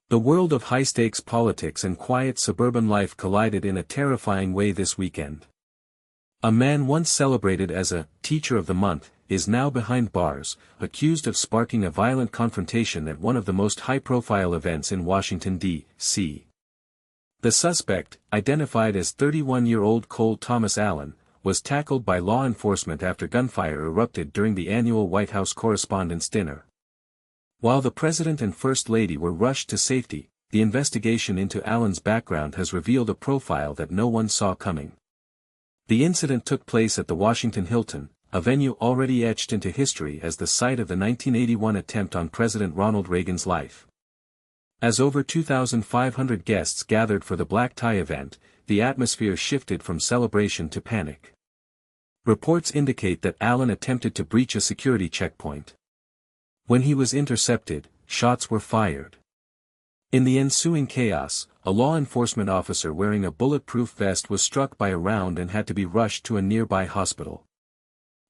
The world of high-stakes politics and quiet suburban life collided in a terrifying way this weekend. A man once celebrated as a Teacher of the Month is now behind bars, accused of sparking a violent confrontation at one of the most high-profile events in Washington, D.C. The suspect, identified as 31-year-old Cole Thomas Allen, was tackled by law enforcement after gunfire erupted during the annual White House Correspondents' Dinner. While the President and First Lady were rushed to safety, the investigation into Allen's background has revealed a profile that no one saw coming. The incident took place at the Washington Hilton, a venue already etched into history as the site of the 1981 attempt on President Ronald Reagan's life. As over 2,500 guests gathered for the black tie event, the atmosphere shifted from celebration to panic. Reports indicate that Allen attempted to breach a security checkpoint. When he was intercepted, shots were fired. In the ensuing chaos, a law enforcement officer wearing a bulletproof vest was struck by a round and had to be rushed to a nearby hospital.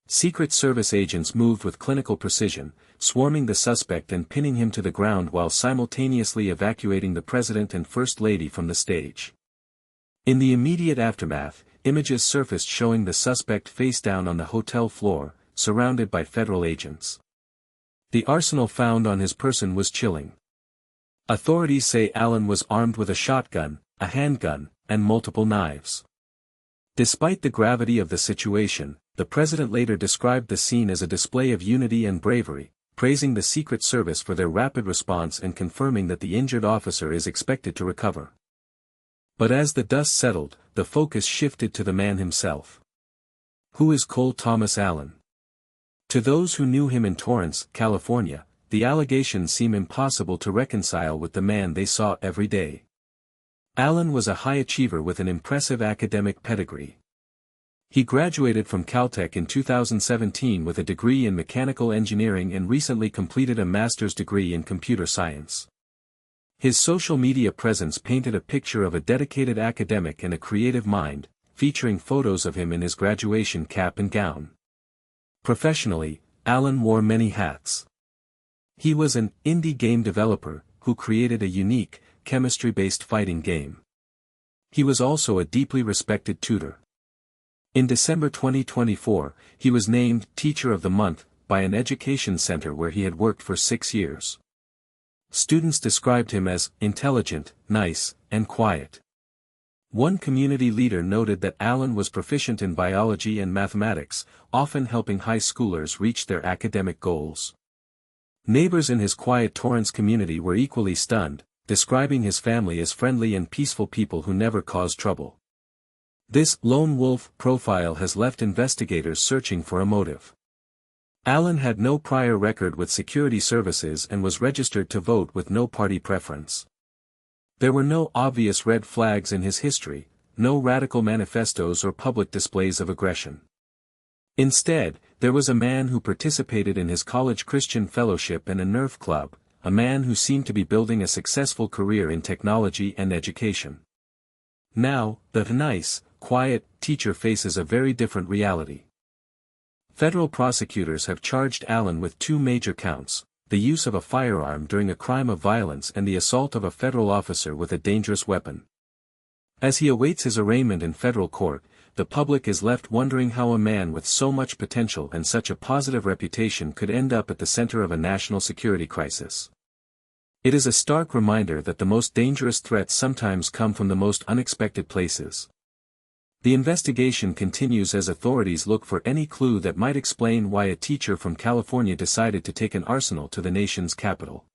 Secret Service agents moved with clinical precision, swarming the suspect and pinning him to the ground while simultaneously evacuating the President and First Lady from the stage. In the immediate aftermath, images surfaced showing the suspect face down on the hotel floor, surrounded by federal agents. The arsenal found on his person was chilling. Authorities say Allen was armed with a shotgun, a handgun, and multiple knives. Despite the gravity of the situation, the president later described the scene as a display of unity and bravery, praising the Secret Service for their rapid response and confirming that the injured officer is expected to recover. But as the dust settled, the focus shifted to the man himself. Who is Cole Thomas Allen? To those who knew him in Torrance, California, the allegations seem impossible to reconcile with the man they saw every day. Allen was a high achiever with an impressive academic pedigree. He graduated from Caltech in 2017 with a degree in mechanical engineering and recently completed a master's degree in computer science. His social media presence painted a picture of a dedicated academic and a creative mind, featuring photos of him in his graduation cap and gown. Professionally, Allen wore many hats. He was an indie game developer who created a unique, chemistry-based fighting game. He was also a deeply respected tutor. In December 2024, he was named Teacher of the Month by an education center where he had worked for 6 years. Students described him as intelligent, nice, and quiet. One community leader noted that Allen was proficient in biology and mathematics, often helping high schoolers reach their academic goals. Neighbors in his quiet Torrance community were equally stunned, describing his family as friendly and peaceful people who never caused trouble. This lone wolf profile has left investigators searching for a motive. Allen had no prior record with security services and was registered to vote with no party preference. There were no obvious red flags in his history, no radical manifestos or public displays of aggression. Instead, there was a man who participated in his college Christian fellowship and a Nerf club, a man who seemed to be building a successful career in technology and education. Now, the nice, quiet teacher faces a very different reality. Federal prosecutors have charged Allen with 2 major counts: the use of a firearm during a crime of violence and the assault of a federal officer with a dangerous weapon. As he awaits his arraignment in federal court, the public is left wondering how a man with so much potential and such a positive reputation could end up at the center of a national security crisis. It is a stark reminder that the most dangerous threats sometimes come from the most unexpected places. The investigation continues as authorities look for any clue that might explain why a teacher from California decided to take an arsenal to the nation's capital.